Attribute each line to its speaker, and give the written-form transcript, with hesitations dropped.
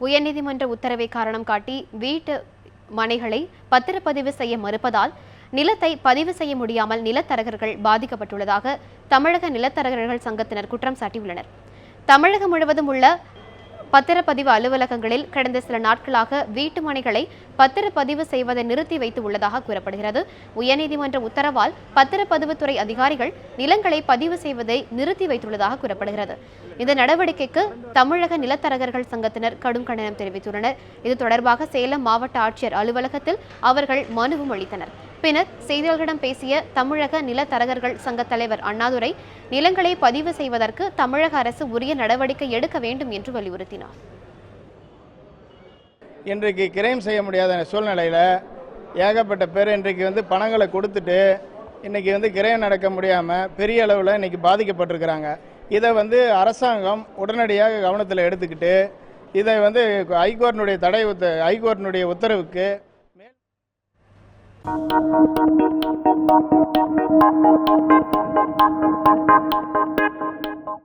Speaker 1: உயர்நீதிமன்ற உத்தரவை காரணம் காட்டி வீட்டு மனைகளை பத்திரப்பதிவு செய்ய மறுப்பதால் நிலத்தை பதிவு செய்ய முடியாமல் நிலத்தரகர்கள் பாதிக்கப்பட்டுள்ளதாக தமிழக நிலத்தரகர்கள் சங்கத்தினர் குற்றம் சாட்டியுள்ளனர். தமிழகம் முழுவதும் உள்ள பத்திரப்பதிவு அலுவலகங்களில் கடந்த சில நாட்களாக வீட்டு மனைகளை பத்திரப்பதிவு செய்வதை நிறுத்தி வைத்து உள்ளதாக கூறப்படுகிறது. உயர்நீதிமன்ற உத்தரவால் பத்திரப்பதிவுத்துறை அதிகாரிகள் நிலங்களை பதிவு செய்வதை நிறுத்தி வைத்துள்ளதாக கூறப்படுகிறது. இந்த நடவடிக்கைக்கு தமிழக நிலத்தரகர்கள் சங்கத்தினர் கடும் கண்டனம் தெரிவித்துள்ளனர். இது தொடர்பாக சேலம் மாவட்ட ஆட்சியர் அலுவலகத்தில் அவர்கள் மனுவும் அளித்தனர். பின்னர் செய்தியாளர்களிடம் பேசிய தமிழக நிலத்தரகர்கள் சங்க தலைவர் அண்ணாதுரை, நிலங்களை பதிவு செய்வதற்கு தமிழக அரசு உரிய நடவடிக்கை எடுக்க வேண்டும் என்று வலியுறுத்தினார்.
Speaker 2: இன்றைக்கு கிரைம் செய்ய முடியாத சூழ்நிலையில் ஏகப்பட்ட பேர் இன்றைக்கு பணங்களை கொடுத்துட்டு இன்றைக்கி கிரைம் நடக்க முடியாமல் பெரிய அளவில் இன்றைக்கி பாதிக்கப்பட்டிருக்கிறாங்க. இதை அரசாங்கம் உடனடியாக கவனத்தில் எடுத்துக்கிட்டு இதை ஹைகோர்ட்டினுடைய உத்தரவுக்கு மேல்